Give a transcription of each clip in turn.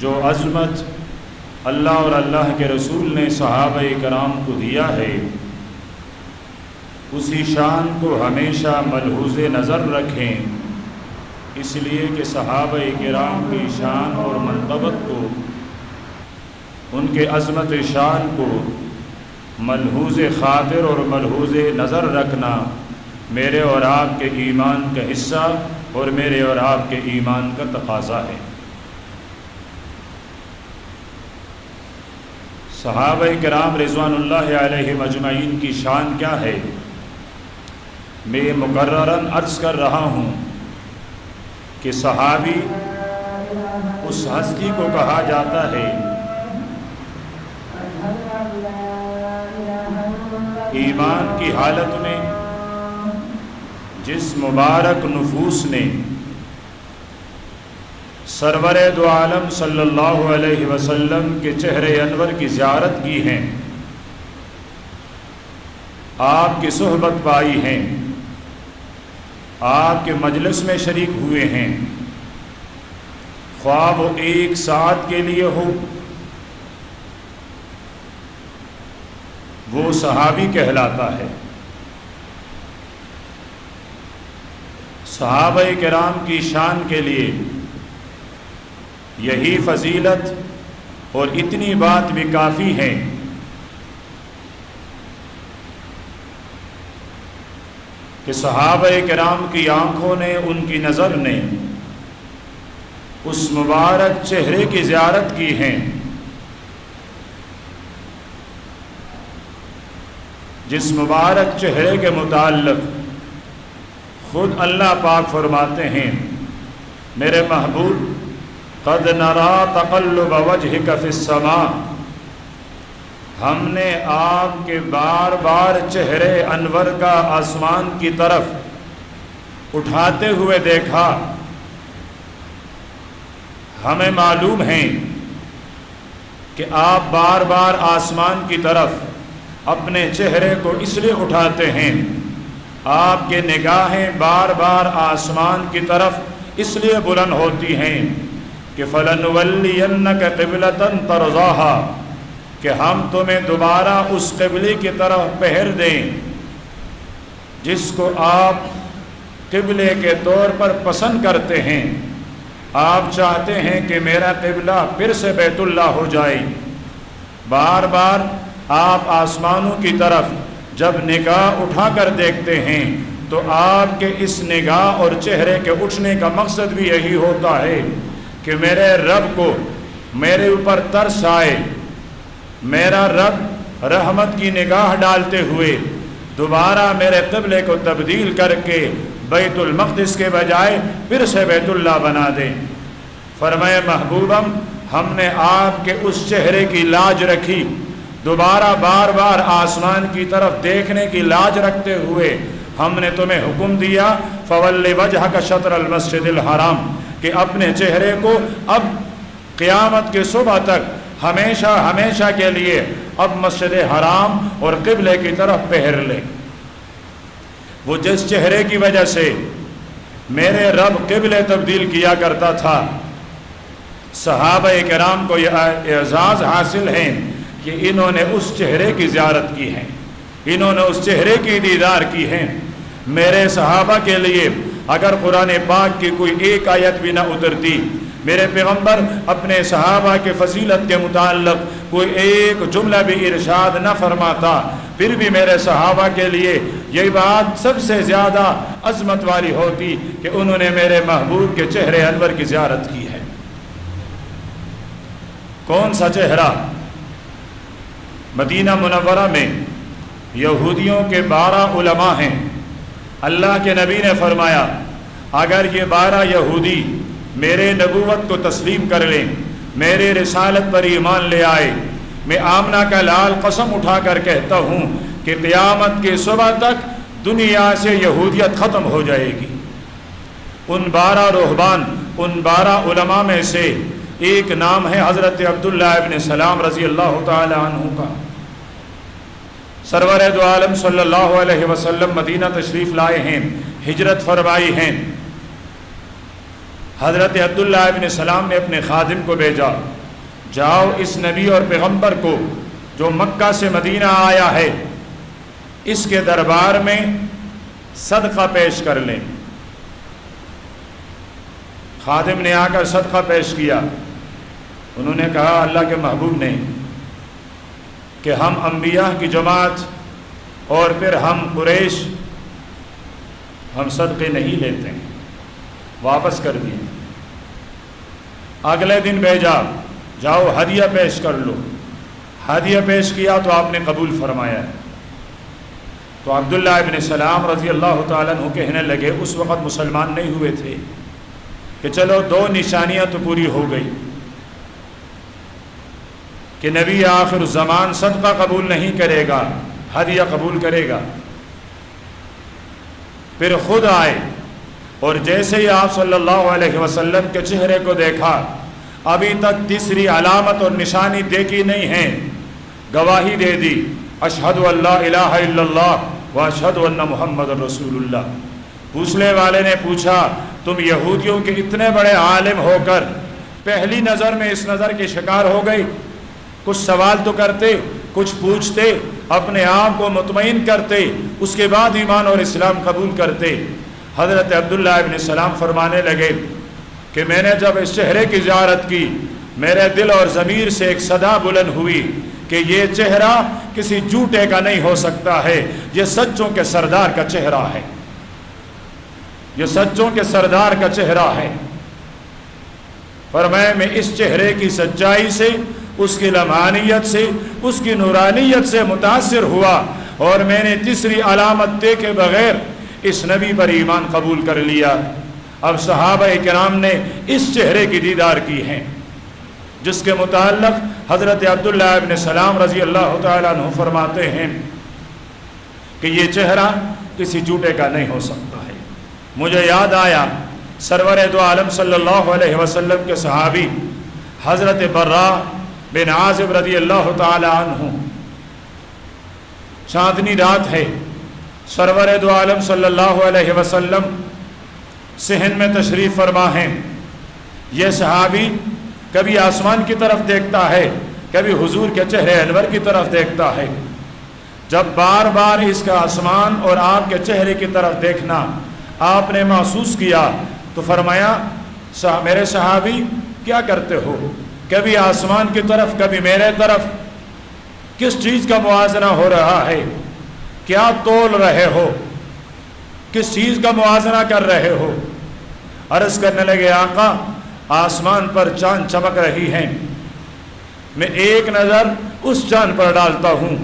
جو عظمت اللہ اور اللہ کے رسول نے صحابہ کرام کو دیا ہے، اسی شان کو ہمیشہ ملحوظ نظر رکھیں، اس لیے کہ صحابہ کرام کی شان اور منقبت کو، ان کے عظمت شان کو ملحوظ خاطر اور ملحوظ نظر رکھنا میرے اور آپ کے ایمان کا حصہ اور میرے اور آپ کے ایمان کا تقاضا ہے۔ صحابہ کرام رضوان اللہ علیہم اجمعین کی شان کیا ہے؟ میں مکرراً عرض کر رہا ہوں کہ صحابی اس ہستی کو کہا جاتا ہے ایمان کی حالت میں جس مبارک نفوس نے سرور دو عالم صلی اللہ علیہ وسلم کے چہرے انور کی زیارت کی ہے، آپ کی صحبت پائی ہے، آپ کے مجلس میں شریک ہوئے ہیں، خواہ وہ ایک ساعت کے لیے ہو، وہ صحابی کہلاتا ہے۔ صحابہ کرام کی شان کے لیے یہی فضیلت اور اتنی بات بھی کافی ہے کہ صحابہ کرام کی آنکھوں نے، ان کی نظر نے اس مبارک چہرے کی زیارت کی ہے جس مبارک چہرے کے متعلق خود اللہ پاک فرماتے ہیں، میرے محبوب قد نرا تقلب وجہک فی السماء، ہم نے آپ کے بار بار چہرے انور کا آسمان کی طرف اٹھاتے ہوئے دیکھا۔ ہمیں معلوم ہے کہ آپ بار بار آسمان کی طرف اپنے چہرے کو اس لیے اٹھاتے ہیں، آپ کے نگاہیں بار بار آسمان کی طرف اس لیے بلند ہوتی ہیں کہ فَلَنُوَلِّيَنَّكَ قِبْلَةً تَرْضَاهَا، کہ ہم تمہیں دوبارہ اس قبلے کی طرف پہر دیں جس کو آپ قبلے کے طور پر پسند کرتے ہیں۔ آپ چاہتے ہیں کہ میرا قبلہ پھر سے بیت اللہ ہو جائے۔ بار بار آپ آسمانوں کی طرف جب نگاہ اٹھا کر دیکھتے ہیں تو آپ کے اس نگاہ اور چہرے کے اٹھنے کا مقصد بھی یہی ہوتا ہے کہ میرے رب کو میرے اوپر ترس آئے، میرا رب رحمت کی نگاہ ڈالتے ہوئے دوبارہ میرے قبلے کو تبدیل کر کے بیت المقدس کے بجائے پھر سے بیت اللہ بنا دیں۔ فرمائے محبوبم، ہم نے آپ کے اس چہرے کی لاج رکھی، دوبارہ بار بار آسمان کی طرف دیکھنے کی لاج رکھتے ہوئے ہم نے تمہیں حکم دیا فَوَلِّ وَجْهَكَ شَطْرَ الْمَسْجِدِ الْحَرَامِ، کہ اپنے چہرے کو اب قیامت کے صبح تک ہمیشہ ہمیشہ کے لیے اب مسجد حرام اور قبلے کی طرف پہر لے۔ وہ جس چہرے کی وجہ سے میرے رب قبلے تبدیل کیا کرتا تھا، صحابہ کرام کو یہ اعزاز حاصل ہے کہ انہوں نے اس چہرے کی زیارت کی ہے، انہوں نے اس چہرے کی دیدار کی ہے۔ میرے صحابہ کے لیے اگر قرآن پاک کی کوئی ایک آیت بھی نہ اترتی، میرے پیغمبر اپنے صحابہ کے فضیلت کے متعلق کوئی ایک جملہ بھی ارشاد نہ فرماتا، پھر بھی میرے صحابہ کے لیے یہی بات سب سے زیادہ عظمت والی ہوتی کہ انہوں نے میرے محبوب کے چہرے انور کی زیارت کی ہے۔ کون سا چہرہ؟ مدینہ منورہ میں یہودیوں کے 12 علماء ہیں۔ اللہ کے نبی نے فرمایا اگر یہ 12 یہودی میرے نبوت کو تسلیم کر لیں، میرے رسالت پر ایمان لے آئے، میں آمنہ کا لال قسم اٹھا کر کہتا ہوں کہ قیامت کے صبح تک دنیا سے یہودیت ختم ہو جائے گی۔ ان 12 رہبان، ان 12 علماء میں سے ایک نام ہے حضرت عبداللہ ابن سلام رضی اللہ تعالی عنہ کا۔ سرور دو عالم صلی اللہ علیہ وسلم مدینہ تشریف لائے ہیں، ہجرت فرمائی ہیں۔ حضرت عبداللہ ابن سلام نے اپنے خادم کو بھیجا، جاؤ اس نبی اور پیغمبر کو جو مکہ سے مدینہ آیا ہے اس کے دربار میں صدقہ پیش کر لیں۔ خادم نے آ کر صدقہ پیش کیا۔ انہوں نے کہا اللہ کے محبوب نے کہ ہم انبیاء کی جماعت اور پھر ہم قریش ہم صدقے نہیں لیتے ہیں، واپس کر دیے۔ اگلے دن بھیجا، جاؤ ہدیہ پیش کر لو۔ ہدیہ پیش کیا تو آپ نے قبول فرمایا۔ تو عبداللہ ابن سلام رضی اللہ تعالیٰ عنہ کہنے لگے، اس وقت مسلمان نہیں ہوئے تھے، کہ چلو دو نشانیاں تو پوری ہو گئی کہ نبی آخر الزمان صدقہ قبول نہیں کرے گا، ہدیہ قبول کرے گا۔ پھر خود آئے اور جیسے ہی آپ صلی اللہ علیہ وسلم کے چہرے کو دیکھا، ابھی تک تیسری علامت اور نشانی دیکھی نہیں ہے، گواہی دے دی، اشہد ان لا الہ الا اللہ واشہد ان محمد رسول اللہ۔ پوچھنے والے نے پوچھا، تم یہودیوں کے اتنے بڑے عالم ہو کر پہلی نظر میں اس نظر کے شکار ہو گئی؟ کچھ سوال تو کرتے، کچھ پوچھتے، اپنے آپ کو مطمئن کرتے، اس کے بعد ایمان اور اسلام قبول کرتے۔ حضرت عبداللہ ابن سلام فرمانے لگے کہ میں نے جب اس چہرے کی زیارت کی، میرے دل اور ضمیر سے ایک صدا بلند ہوئی کہ یہ چہرہ کسی جھوٹے کا نہیں ہو سکتا ہے، یہ سچوں کے سردار کا چہرہ ہے، یہ سچوں کے سردار کا چہرہ ہے۔ فرمایا میں اس چہرے کی سچائی سے، اس کی لمعانیت سے، اس کی نورانیت سے متاثر ہوا، اور میں نے تیسری علامت دیکھے بغیر اس نبی پر ایمان قبول کر لیا۔ اب صحابہ کرام نے اس چہرے کی دیدار کی ہے، جس کے متعلق حضرت عبداللہ ابن سلام رضی اللہ تعالیٰ عنہ فرماتے ہیں کہ یہ چہرہ کسی جھوٹے کا نہیں ہو سکتا ہے۔ مجھے یاد آیا سرور دو عالم صلی اللہ علیہ وسلم کے صحابی حضرت برا بن عازب رضی اللہ تعالی عنہ، چاندنی رات ہے، سرور دو عالم صلی اللہ علیہ وسلم صحن میں تشریف فرما ہیں۔ یہ صحابی کبھی آسمان کی طرف دیکھتا ہے، کبھی حضور کے چہرے انور کی طرف دیکھتا ہے۔ جب بار بار اس کا آسمان اور آپ کے چہرے کی طرف دیکھنا آپ نے محسوس کیا تو فرمایا، میرے صحابی کیا کرتے ہو؟ کبھی آسمان کی طرف، کبھی میرے طرف، کس چیز کا موازنہ ہو رہا ہے؟ کیا تول رہے ہو؟ کس چیز کا موازنہ کر رہے ہو؟ عرض کرنے لگے، آقا آسمان پر چاند چمک رہی ہے، میں ایک نظر اس چاند پر ڈالتا ہوں،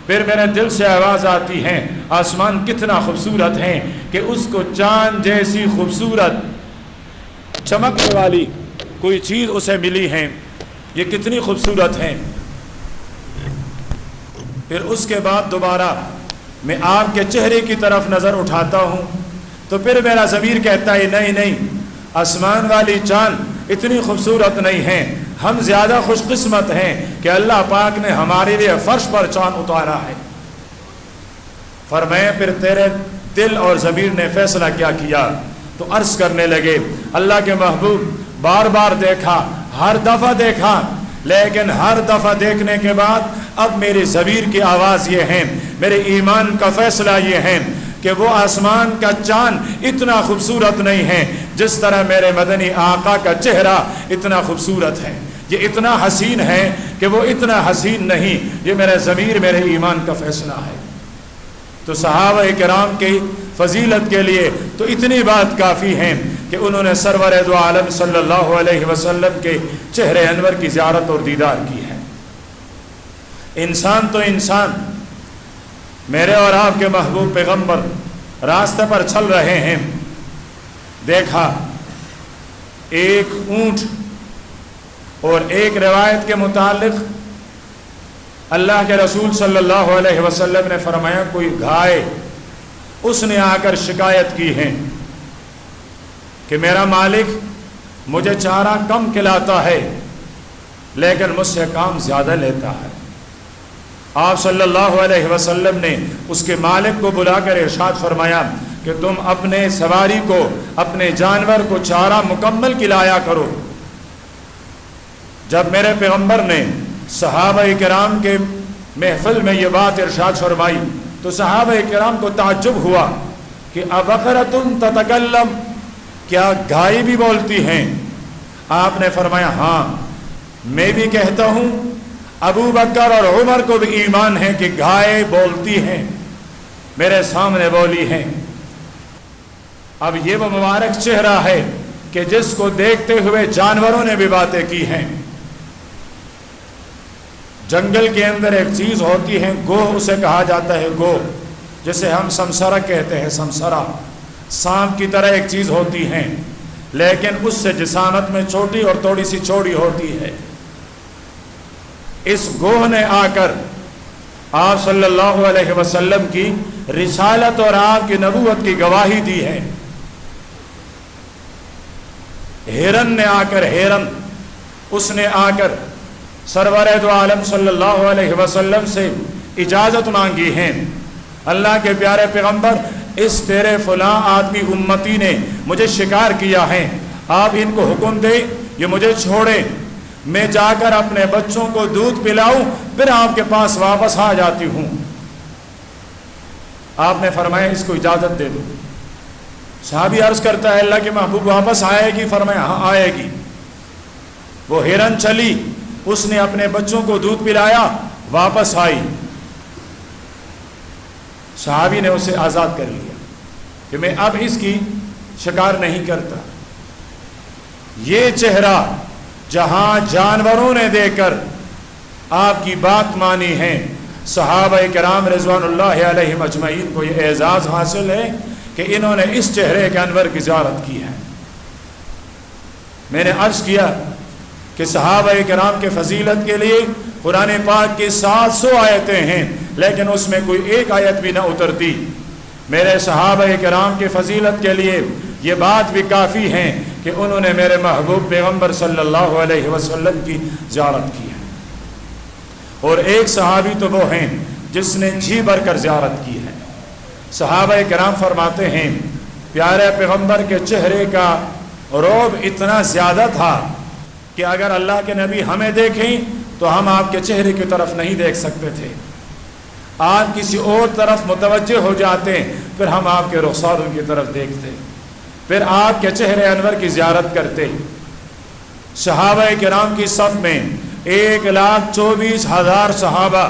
پھر میرے دل سے آواز آتی ہے، آسمان کتنا خوبصورت ہے کہ اس کو چاند جیسی خوبصورت چمکنے والی کوئی چیز اسے ملی ہے، یہ کتنی خوبصورت ہے۔ پھر اس کے بعد دوبارہ میں آپ کے چہرے کی طرف نظر اٹھاتا ہوں تو پھر میرا ضمیر کہتا ہے نہیں نہیں، آسمان والی چاند اتنی خوبصورت نہیں ہے، ہم زیادہ خوش قسمت ہیں کہ اللہ پاک نے ہمارے لیے فرش پر چاند اتارا ہے۔ فرمائے پھر تیرے دل اور ضمیر نے فیصلہ کیا کیا؟ تو عرض کرنے لگے، اللہ کے محبوب بار بار دیکھا، ہر دفعہ دیکھا، لیکن ہر دفعہ دیکھنے کے بعد اب میری ضمیر کی آواز یہ ہے، میرے ایمان کا فیصلہ یہ ہے کہ وہ آسمان کا چاند اتنا خوبصورت نہیں ہے جس طرح میرے مدنی آقا کا چہرہ اتنا خوبصورت ہے، یہ اتنا حسین ہے کہ وہ اتنا حسین نہیں، یہ میرے ضمیر، میرے ایمان کا فیصلہ ہے۔ تو صحابہ کرام کی فضیلت کے لیے تو اتنی بات کافی ہے کہ انہوں نے سرور دو عالم صلی اللہ علیہ وسلم کے چہرے انور کی زیارت اور دیدار کی ہے۔ انسان تو انسان، میرے اور آپ کے محبوب پیغمبر راستے پر چل رہے ہیں، دیکھا ایک اونٹ، اور ایک روایت کے متعلق اللہ کے رسول صلی اللہ علیہ وسلم نے فرمایا کوئی گائے اس نے آ کر شکایت کی ہے کہ میرا مالک مجھے چارہ کم کھلاتا ہے لیکن مجھ سے کام زیادہ لیتا ہے۔ آپ صلی اللہ علیہ وسلم نے اس کے مالک کو بلا کر ارشاد فرمایا، کہ تم اپنے سواری کو، اپنے جانور کو چارہ مکمل کھلایا کرو۔ جب میرے پیغمبر نے صحابہ کرام کے محفل میں یہ بات ارشاد فرمائی تو صحابہ کرام کو تعجب ہوا کہ ابقرۃ تتکلم، کیا گائے بھی بولتی ہیں؟ آپ نے فرمایا ہاں، میں بھی کہتا ہوں، ابو بکر اور عمر کو بھی ایمان ہے کہ گائے بولتی ہیں، میرے سامنے بولی ہیں۔ اب یہ وہ مبارک چہرہ ہے کہ جس کو دیکھتے ہوئے جانوروں نے بھی باتیں کی ہیں۔ جنگل کے اندر ایک چیز ہوتی ہے، گو اسے کہا جاتا ہے، گو جسے ہم سمسرہ کہتے ہیں، سمسرہ سانپ کی طرح ایک چیز ہوتی ہے، لیکن اس سے جسامت میں چھوٹی اور تھوڑی سی چوڑی ہوتی ہے۔ اس گوہ نے آ کر آپ صلی اللہ علیہ وسلم کی رسالت اور آپ کی نبوت کی گواہی دی ہے۔ ہرن نے آ کر، ہرن اس نے آ کر سرور دو عالم صلی اللہ علیہ وسلم سے اجازت مانگی ہے، اللہ کے پیارے پیغمبر، اس تیرے فلاں آدمی امتی نے مجھے شکار کیا ہے، آپ ان کو حکم دے یہ مجھے چھوڑے، میں جا کر اپنے بچوں کو دودھ پلاؤں، پھر آپ کے پاس واپس آ جاتی ہوں۔ آپ نے فرمایا اس کو اجازت دے دو۔ صحابی عرض کرتا ہے اللہ کے محبوب واپس آئے گی؟ فرمایا ہاں آئے گی۔ وہ ہرن چلی، اس نے اپنے بچوں کو دودھ پلایا، واپس آئی، صحابی نے اسے آزاد کر لیا کہ میں اب اس کی شکار نہیں کرتا۔ یہ چہرہ جہاں جانوروں نے دے کر آپ کی بات مانی ہے، صحابہ کرام رضوان اللہ علیہم اجمعین کو یہ اعزاز حاصل ہے کہ انہوں نے اس چہرے کے انور کی زیارت کی ہے۔ میں نے عرض کیا کہ صحابہ کرام کے فضیلت کے لیے قرآن پاک کی 700 آیتیں ہیں، لیکن اس میں کوئی ایک آیت بھی نہ اترتی۔ میرے صحابہ کرام کی فضیلت کے لیے یہ بات بھی کافی ہے کہ انہوں نے میرے محبوب پیغمبر صلی اللہ علیہ وسلم کی زیارت کی ہے۔ اور ایک صحابی تو وہ ہیں جس نے جی بھر کر زیارت کی ہے۔ صحابہ کرام فرماتے ہیں پیارے پیغمبر کے چہرے کا رعب اتنا زیادہ تھا کہ اگر اللہ کے نبی ہمیں دیکھیں تو ہم آپ کے چہرے کی طرف نہیں دیکھ سکتے تھے، آپ کسی اور طرف متوجہ ہو جاتے، پھر ہم آپ کے رخساروں کی طرف دیکھتے، پھر آپ کے چہرے انور کی زیارت کرتے۔ صحابہ کرام کی صف میں 1,24,000 صحابہ،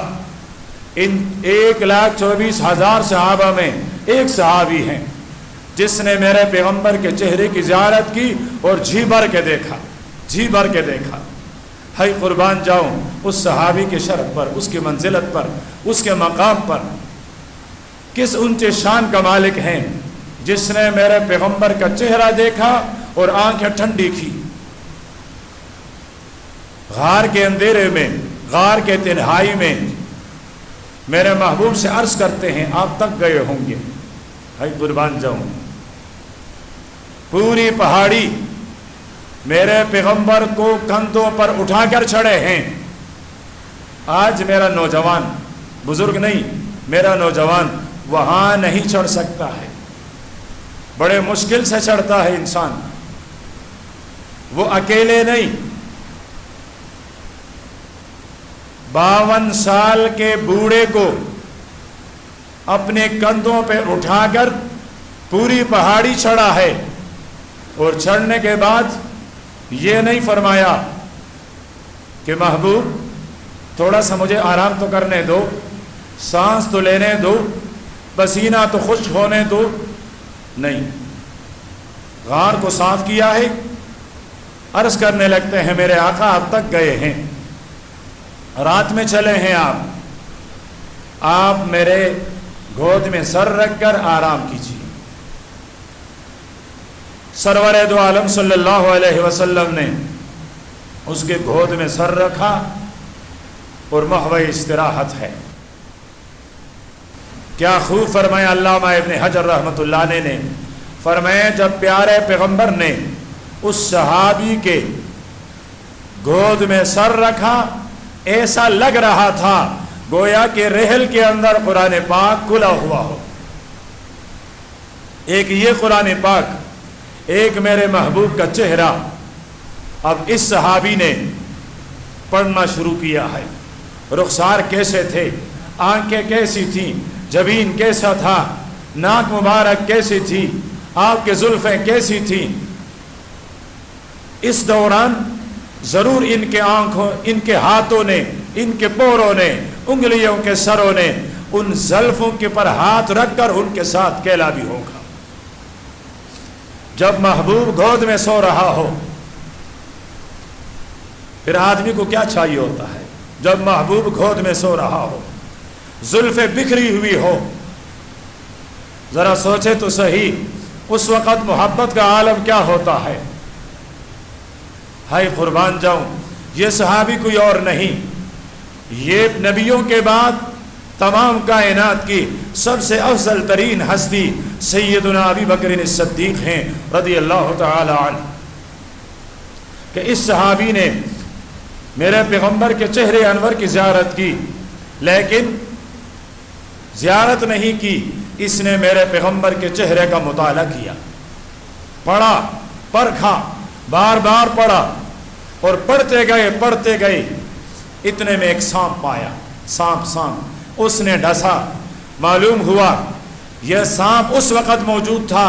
ان 1,24,000 صحابہ میں ایک صحابی ہیں جس نے میرے پیغمبر کے چہرے کی زیارت کی اور جی بھر کے دیکھا، جی بھر کے دیکھا۔ ہے قربان جاؤں اس صحابی کے شرف پر، اس کی منزلت پر، اس کے مقام پر۔ کس اونچے شان کا مالک ہیں جس نے میرے پیغمبر کا چہرہ دیکھا اور آنکھیں ٹھنڈی کی۔ غار کے اندھیرے میں، غار کے تنہائی میں میرے محبوب سے عرض کرتے ہیں آپ تک گئے ہوں گے، ہے قربان جاؤں، پوری پہاڑی میرے پیغمبر کو کندھوں پر اٹھا کر چڑھے ہیں۔ آج میرا نوجوان، بزرگ نہیں، میرا نوجوان وہاں نہیں چڑھ سکتا ہے، بڑے مشکل سے چڑھتا ہے انسان، وہ اکیلے نہیں، 52 سال کے بوڑھے کو اپنے کندھوں پہ اٹھا کر پوری پہاڑی چڑھا ہے، اور چڑھنے کے بعد یہ نہیں فرمایا کہ محبوب تھوڑا سا مجھے آرام تو کرنے دو، سانس تو لینے دو، پسینہ تو خشک ہونے دو، نہیں، غار کو صاف کیا ہے، عرض کرنے لگتے ہیں میرے آقا اب تک گئے ہیں، رات میں چلے ہیں آپ میرے گود میں سر رکھ کر آرام کیجیے۔ سرور دو عالم صلی اللہ علیہ وسلم نے اس کے گود میں سر رکھا اور محو استراحت ہے۔ کیا خوب فرمایا علامہ ابن حجر رحمۃ اللہ علیہ نے، فرمایا جب پیارے پیغمبر نے اس صحابی کے گود میں سر رکھا، ایسا لگ رہا تھا گویا کہ رحل کے اندر قرآن پاک کھلا ہوا ہو۔ ایک یہ قرآن پاک، ایک میرے محبوب کا چہرہ اب اس صحابی نے پڑھنا شروع کیا ہے۔ رخسار کیسے تھے، آنکھیں کیسی تھیں، جبین کیسا تھا، ناک مبارک کیسی تھی، آپ کے زلفیں کیسی تھیں۔ اس دوران ضرور ان کے آنکھوں، ان کے ہاتھوں نے، ان کے پوروں نے، انگلیوں کے سروں نے ان زلفوں کے پر ہاتھ رکھ کر ان کے ساتھ کھیلا بھی ہوگا۔ جب محبوب گود میں سو رہا ہو پھر آدمی کو کیا چاہیے ہوتا ہے؟ جب محبوب گود میں سو رہا ہو، زلفیں بکھری ہوئی ہو، ذرا سوچے تو صحیح اس وقت محبت کا عالم کیا ہوتا ہے۔ ہائے قربان جاؤں، یہ صحابی کوئی اور نہیں، یہ نبیوں کے بعد تمام کائنات کی سب سے افضل ترین ہستی سیدنا ابی بکر الصدیق ہیں رضی اللہ تعالی عنہ، کہ اس صحابی نے میرے پیغمبر کے چہرے انور کی زیارت کی، لیکن زیارت نہیں کی، اس نے میرے پیغمبر کے چہرے کا مطالعہ کیا، پڑھا، پرکھا، بار بار پڑھا اور پڑھتے گئے، اتنے میں ایک سانپ پایا، سانپ اس نے ڈسا، معلوم ہوا یہ سانپ اس وقت موجود تھا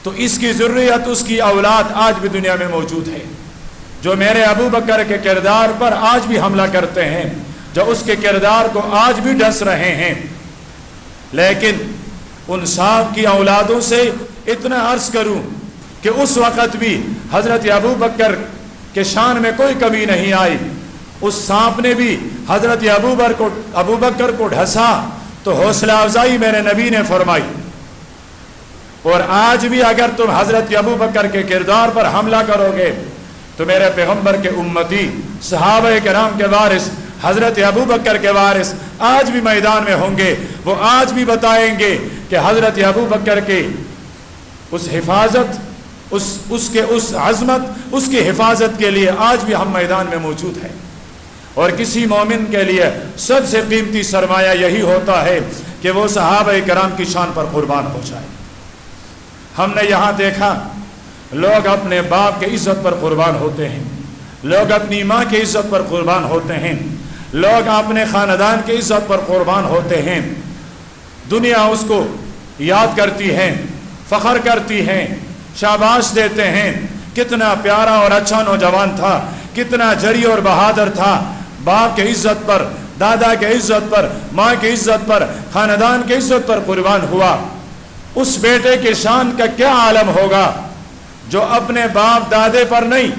تو اس کی ذریت، اس کی اولاد آج بھی دنیا میں موجود ہے، جو میرے ابو بکر کے کردار پر آج بھی حملہ کرتے ہیں، جو اس کے کردار کو آج بھی ڈس رہے ہیں۔ لیکن ان سانپ کی اولادوں سے اتنا عرض کروں کہ اس وقت بھی حضرت ابو بکر کے شان میں کوئی کمی نہیں آئی، اس سانپ نے بھی حضرت ابو بکر کو ڈھسا تو حوصلہ افزائی میرے نبی نے فرمائی۔ اور آج بھی اگر تم حضرت ابو بکر کے کردار پر حملہ کرو گے تو میرے پیغمبر کے امتی، صحابہ کرام کے وارث، حضرت ابو بکر کے وارث آج بھی میدان میں ہوں گے، وہ آج بھی بتائیں گے کہ حضرت ابو بکر کے اس حفاظت، اس عظمت، اس کی حفاظت کے لیے آج بھی ہم میدان میں موجود ہیں۔ اور کسی مومن کے لیے سب سے قیمتی سرمایہ یہی ہوتا ہے کہ وہ صحابہ کرام کی شان پر قربان ہو جائے۔ ہم نے یہاں دیکھا لوگ اپنے باپ کے عزت پر قربان ہوتے ہیں، لوگ اپنی ماں کی عزت پر قربان ہوتے ہیں، لوگ اپنے خاندان کی عزت پر قربان ہوتے ہیں، دنیا اس کو یاد کرتی ہے، فخر کرتی ہے، شاباش دیتے ہیں، کتنا پیارا اور اچھا نوجوان تھا، کتنا جری اور بہادر تھا، باپ کی عزت پر، دادا کی عزت پر، ماں کی عزت پر، خاندان کی عزت پر قربان ہوا۔ اس بیٹے کی شان کا کیا عالم ہوگا جو اپنے باپ دادے پر نہیں،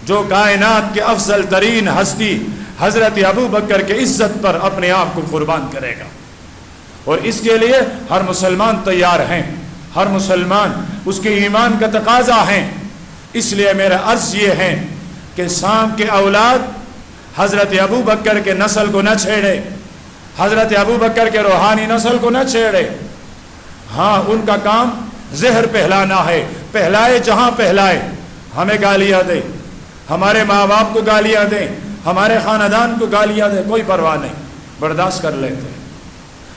جو کائنات کے افضل ترین ہستی حضرت ابو بکر کے عزت پر اپنے آپ کو قربان کرے گا۔ اور اس کے لیے ہر مسلمان تیار ہیں، ہر مسلمان اس کے ایمان کا تقاضا ہے۔ اس لیے میرا عرض یہ ہے کہ سانپ کے اولاد حضرت ابو بکر کے نسل کو نہ چھیڑے، حضرت ابو بکر کے روحانی نسل کو نہ چھیڑے۔ ہاں، ان کا کام زہر پہلانا ہے، پہلائے جہاں پہلائے، ہمیں گالیاں دے، ہمارے ماں باپ کو گالیاں دیں، ہمارے خاندان کو گالیاں دیں، کوئی پرواہ نہیں، برداشت کر لیتے ہیں،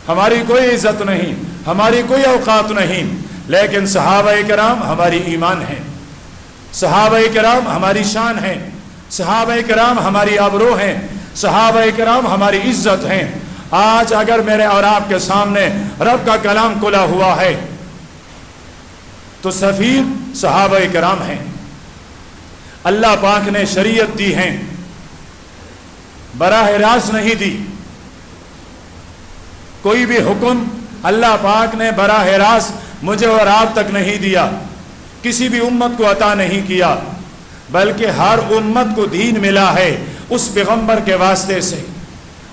ہماری کوئی عزت نہیں، ہماری کوئی اوقات نہیں، لیکن صحابہ کرام ہماری ایمان ہیں، صحابہ کرام ہماری شان ہیں، صحابہ کرام ہماری آبرو ہیں، صحابہ کرام ہماری عزت ہیں۔ آج اگر میرے اور آپ کے سامنے رب کا کلام کھلا ہوا ہے تو سفیر صحابہ کرام ہیں، اللہ پاک نے شریعت دی ہیں، براہ راست نہیں دی، کوئی بھی حکم اللہ پاک نے براہ راست مجھے اور آپ تک نہیں دیا، کسی بھی امت کو عطا نہیں کیا، بلکہ ہر امت کو دین ملا ہے اس پیغمبر کے واسطے سے۔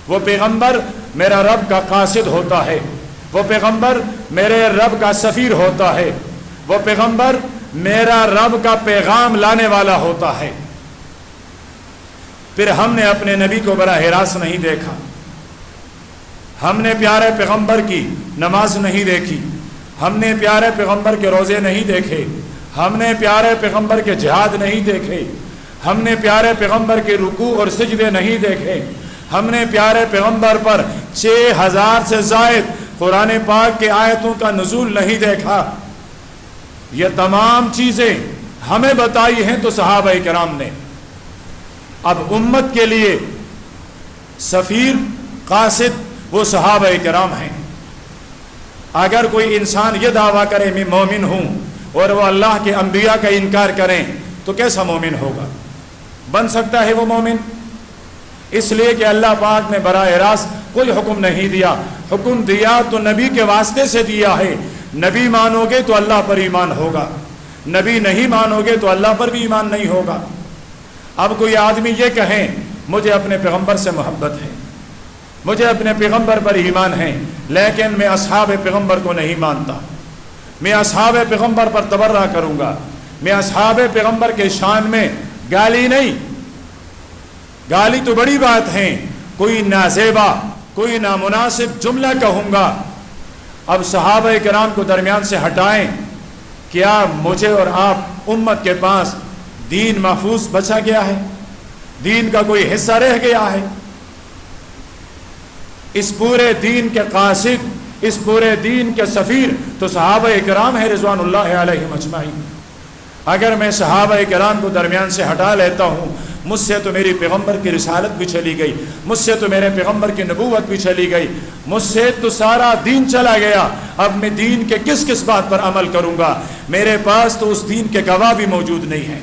وہ پیغمبر میرا رب کا قاصد ہوتا ہے، وہ پیغمبر میرے رب کا سفیر ہوتا ہے، وہ پیغمبر میرا رب کا پیغام لانے والا ہوتا ہے۔ پھر ہم نے اپنے نبی کو براہ راست نہیں دیکھا، ہم نے پیارے پیغمبر کی نماز نہیں دیکھی، ہم نے پیارے پیغمبر کے روزے نہیں دیکھے، ہم نے پیارے پیغمبر کے جہاد نہیں دیکھے، ہم نے پیارے پیغمبر کے رکوع اور سجدے نہیں دیکھے، ہم نے پیارے پیغمبر پر 6000 سے زائد قرآن پاک کے آیتوں کا نزول نہیں دیکھا، یہ تمام چیزیں ہمیں بتائی ہیں تو صحابہ کرام نے۔ اب امت کے لیے سفیر قاصد وہ صحابہ کرام ہیں۔ اگر کوئی انسان یہ دعویٰ کرے میں مومن ہوں اور وہ اللہ کے انبیاء کا انکار کریں تو کیسا مومن ہوگا؟ بن سکتا ہے وہ مومن؟ اس لیے کہ اللہ پاک نے براہ راست کوئی حکم نہیں دیا، حکم دیا تو نبی کے واسطے سے دیا ہے۔ نبی مانو گے تو اللہ پر ایمان ہوگا، نبی نہیں مانو گے تو اللہ پر بھی ایمان نہیں ہوگا۔ اب کوئی آدمی یہ کہیں مجھے اپنے پیغمبر سے محبت ہے، مجھے اپنے پیغمبر پر ایمان ہے، لیکن میں اصحاب پیغمبر کو نہیں مانتا، میں اصحاب پیغمبر پر تبرہ کروں گا، میں اصحاب پیغمبر کے شان میں گالی نہیں، گالی تو بڑی بات ہے، کوئی نازیبا کوئی نامناسب جملہ کہوں گا، اب صحابہ کرام کو درمیان سے ہٹائیں، کیا مجھے اور آپ امت کے پاس دین محفوظ بچا گیا ہے؟ دین کا کوئی حصہ رہ گیا ہے؟ اس پورے دین کے قاصد، اس پورے دین کے سفیر تو صحابہ کرام ہیں رضوان اللہ علیہم اجمعین۔ اگر میں صحابہ کرام کو درمیان سے ہٹا لیتا ہوں، مجھ سے تو میری پیغمبر کی رسالت بھی چلی گئی، مجھ سے تو میرے پیغمبر کی نبوت بھی چلی گئی، مجھ سے تو سارا دین چلا گیا۔ اب میں دین کے کس کس بات پر عمل کروں گا؟ میرے پاس تو اس دین کے گواہ بھی موجود نہیں ہیں۔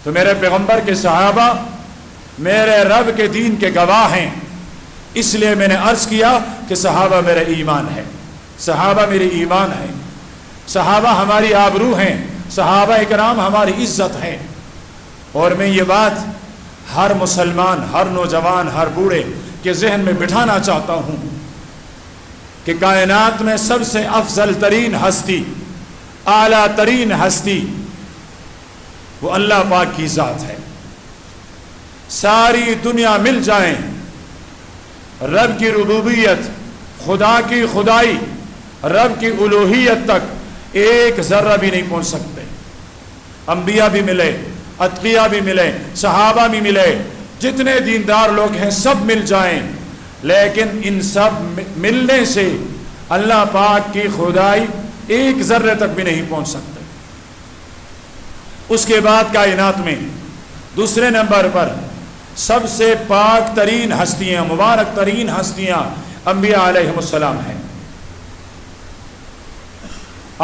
تو میرے پیغمبر کے صحابہ میرے رب کے دین کے گواہ ہیں، اس لیے میں نے عرض کیا کہ صحابہ میرا ایمان ہے، صحابہ میری ایمان ہے، صحابہ ہماری آبرو ہیں، صحابہ کرام ہماری عزت ہیں۔ اور میں یہ بات ہر مسلمان، ہر نوجوان، ہر بوڑھے کے ذہن میں بٹھانا چاہتا ہوں کہ کائنات میں سب سے افضل ترین ہستی، اعلیٰ ترین ہستی وہ اللہ پاک کی ذات ہے۔ ساری دنیا مل جائیں، رب کی ربوبیت، خدا کی خدائی، رب کی الوہیت تک ایک ذرہ بھی نہیں پہنچ سکتے۔ انبیاء بھی ملے، اتقیاء بھی ملے، صحابہ بھی ملے، جتنے دیندار لوگ ہیں سب مل جائیں، لیکن ان سب ملنے سے اللہ پاک کی خدائی ایک ذرے تک بھی نہیں پہنچ سکتے۔ اس کے بعد کائنات میں دوسرے نمبر پر سب سے پاک ترین ہستیاں، مبارک ترین ہستیاں انبیاء علیہم السلام ہیں۔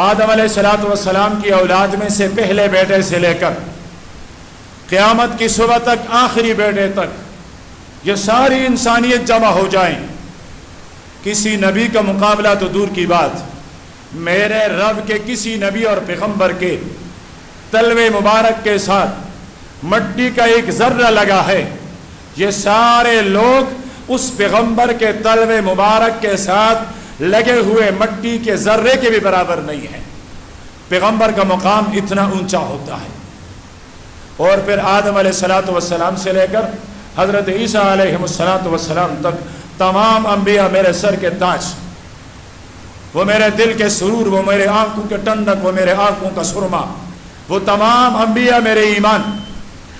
آدم علیہ السلام کی اولاد میں سے پہلے بیٹے سے لے کر قیامت کی صبح تک آخری بیٹے تک یہ ساری انسانیت جمع ہو جائیں، کسی نبی کا مقابلہ تو دور کی بات، میرے رب کے کسی نبی اور پیغمبر کے تلوے مبارک کے ساتھ مٹی کا ایک ذرہ لگا ہے، یہ سارے لوگ اس پیغمبر کے تلوے مبارک کے ساتھ لگے ہوئے مٹی کے ذرے کے بھی برابر نہیں ہیں۔ پیغمبر کا مقام اتنا اونچا ہوتا ہے۔ اور پھر آدم علیہ السلام سے لے کر حضرت عیسیٰ علیہ السلام تک تمام انبیاء میرے سر کے تاج، وہ میرے دل کے سرور، وہ میرے آنکھوں کے ٹنڈک، وہ میرے آنکھوں کا سرما، وہ تمام انبیاء میرے ایمان۔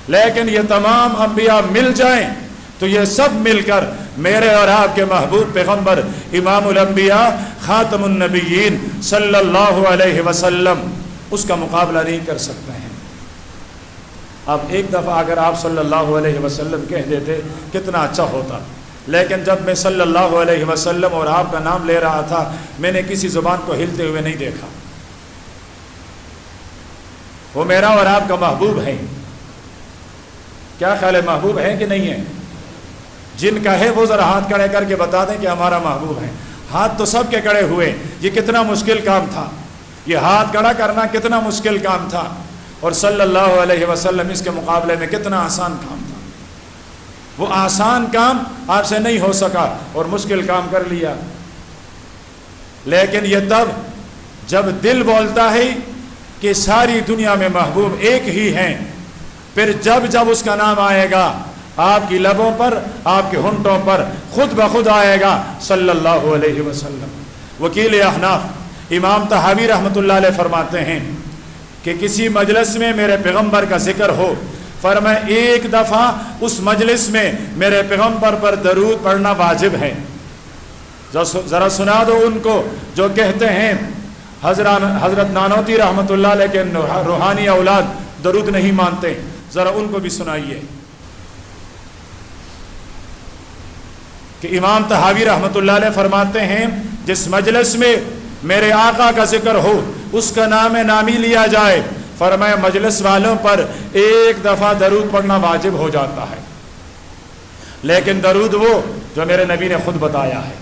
لیکن یہ تمام انبیاء مل جائیں تو یہ سب مل کر میرے اور آپ کے محبوب پیغمبر امام الانبیاء خاتم النبیین صلی اللہ علیہ وسلم اس کا مقابلہ نہیں کر سکتے ہیں۔ اب ایک دفعہ اگر آپ صلی اللہ علیہ وسلم کہہ دیتے کتنا اچھا ہوتا، لیکن جب میں صلی اللہ علیہ وسلم اور آپ کا نام لے رہا تھا میں نے کسی زبان کو ہلتے ہوئے نہیں دیکھا۔ وہ میرا اور آپ کا محبوب ہے، کیا خیال ہے محبوب ہے کہ نہیں ہے؟ جن کا ہے وہ ذرا ہاتھ کھڑے کر کے بتا دیں کہ ہمارا محبوب ہے۔ ہاتھ تو سب کے کھڑے ہوئے، یہ کتنا مشکل کام تھا، یہ ہاتھ کھڑا کرنا کتنا مشکل کام تھا، اور صلی اللہ علیہ وسلم اس کے مقابلے میں کتنا آسان کام تھا۔ وہ آسان کام آپ سے نہیں ہو سکا اور مشکل کام کر لیا، لیکن یہ تب جب دل بولتا ہے کہ ساری دنیا میں محبوب ایک ہی ہیں، پھر جب جب اس کا نام آئے گا آپ کی لبوں پر، آپ کے ہونٹوں پر خود بخود آئے گا صلی اللہ علیہ وسلم۔ وکیل احناف امام طحاوی رحمۃ اللہ علیہ فرماتے ہیں کہ کسی مجلس میں میرے پیغمبر کا ذکر ہو، فرمایا ایک دفعہ اس مجلس میں میرے پیغمبر پر درود پڑھنا واجب ہے، ذرا سنا دو ان کو جو کہتے ہیں حضرت نانوتی رحمۃ اللہ علیہ کے روحانی اولاد درود نہیں مانتے، ذرا ان کو بھی سنائیے کہ امام طحاوی رحمۃ اللہ علیہ فرماتے ہیں جس مجلس میں میرے آقا کا ذکر ہو، اس کا نام نامی لیا جائے، فرمایا مجلس والوں پر ایک دفعہ درود پڑھنا واجب ہو جاتا ہے، لیکن درود وہ جو میرے نبی نے خود بتایا ہے،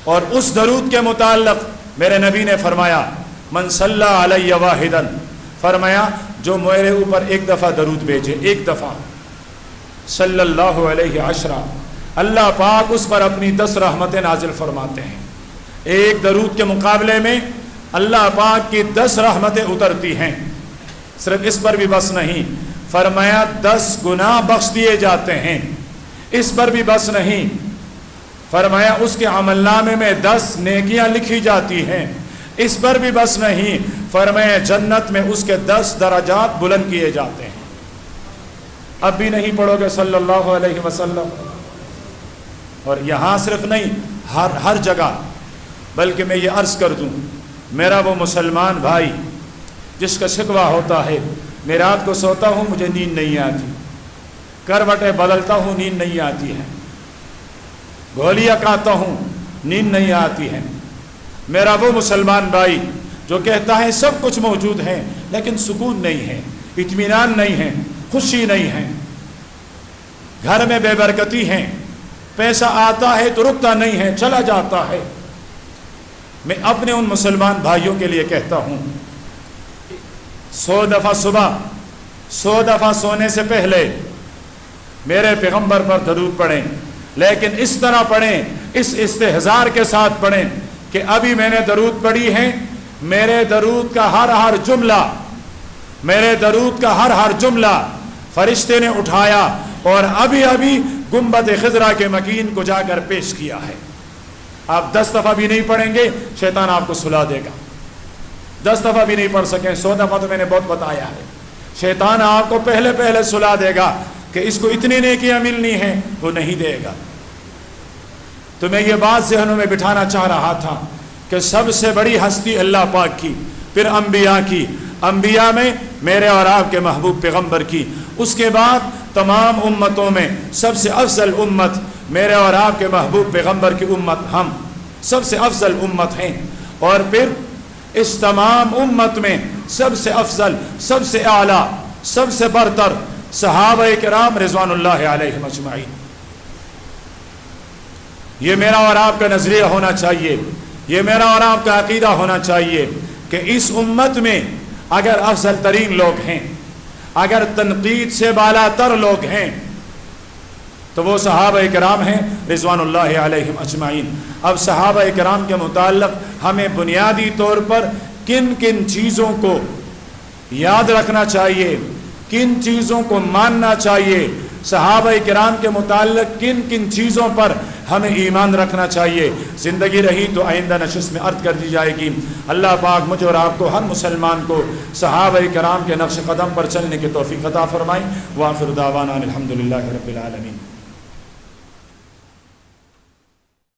اور اس درود کے متعلق میرے نبی نے فرمایا من صلی علی واحدا، فرمایا جو میرے اوپر ایک دفعہ درود بھیجے، ایک دفعہ، صلی اللہ علیہ عشرہ، اللہ پاک اس پر اپنی 10 رحمتیں نازل فرماتے ہیں۔ ایک درود کے مقابلے میں اللہ پاک کی 10 رحمتیں اترتی ہیں۔ صرف اس پر بھی بس نہیں، فرمایا 10 گناہ بخش دیے جاتے ہیں۔ اس پر بھی بس نہیں، فرمایا اس کے عمل نامے میں 10 نیکیاں لکھی جاتی ہیں۔ اس پر بھی بس نہیں، فرمایا جنت میں اس کے 10 درجات بلند کیے جاتے ہیں۔ اب بھی نہیں پڑھو گے صلی اللہ علیہ وسلم؟ اور یہاں صرف نہیں، ہر جگہ، بلکہ میں یہ عرض کر دوں، میرا وہ مسلمان بھائی جس کا شکوہ ہوتا ہے میں رات کو سوتا ہوں مجھے نیند نہیں آتی، کروٹیں بدلتا ہوں نیند نہیں آتی ہے، گولیاں کھاتا ہوں نیند نہیں آتی ہے، میرا وہ مسلمان بھائی جو کہتا ہے سب کچھ موجود ہے لیکن سکون نہیں ہے، اطمینان نہیں ہے، خوشی نہیں ہے، گھر میں بے برکتی ہے، پیسہ آتا ہے تو رکتا نہیں ہے، چلا جاتا ہے، میں اپنے ان مسلمان بھائیوں کے لیے کہتا ہوں 100 دفعہ صبح، 100 دفعہ سونے سے پہلے میرے پیغمبر پر درود پڑھیں، لیکن اس طرح پڑھیں، اس استحضار کے ساتھ پڑھیں کہ ابھی میں نے درود پڑھی ہے، میرے درود کا ہر جملہ، میرے درود کا ہر جملہ فرشتے نے اٹھایا اور ابھی گنبد خضرا کے مکین کو جا کر پیش کیا ہے۔ آپ 10 دفعہ بھی نہیں پڑھیں گے شیطان آپ کو سلا دے گا، 10 دفعہ بھی نہیں پڑھ سکیں، 100 دفعہ تو میں نے بہت بتایا ہے، شیطان آپ کو پہلے سلا دے گا کہ اس کو اتنی نیکیاں ملنی ہیں، وہ نہیں دے گا۔ تو میں یہ بات ذہنوں میں بٹھانا چاہ رہا تھا کہ سب سے بڑی ہستی اللہ پاک کی، پھر انبیاء کی، انبیاء میں میرے اور آپ کے محبوب پیغمبر کی، اس کے بعد تمام امتوں میں سب سے افضل امت میرے اور آپ کے محبوب پیغمبر کی امت، ہم سب سے افضل امت ہیں، اور پھر اس تمام امت میں سب سے افضل، سب سے اعلیٰ، سب سے برتر صحابہ کرام رضوان اللہ علیہم اجمعین۔ یہ میرا اور آپ کا نظریہ ہونا چاہیے، یہ میرا اور آپ کا عقیدہ ہونا چاہیے کہ اس امت میں اگر افضل ترین لوگ ہیں، اگر تنقید سے بالا تر لوگ ہیں تو وہ صحابہ کرام ہیں رضوان اللہ علیہم اجمعین۔ اب صحابہ کرام کے متعلق ہمیں بنیادی طور پر کن کن چیزوں کو یاد رکھنا چاہیے، کن چیزوں کو ماننا چاہیے، صحابہ کرام کے متعلق کن کن چیزوں پر ہمیں ایمان رکھنا چاہیے، زندگی رہی تو آئندہ نشست میں عرض کر دی جائے گی۔ اللہ پاک مجھ اور آپ کو، ہر مسلمان کو صحابہ کرام کے نقش قدم پر چلنے کی توفیق عطا فرمائیں۔ وآخر دعوانا الحمدللہ رب العالمین۔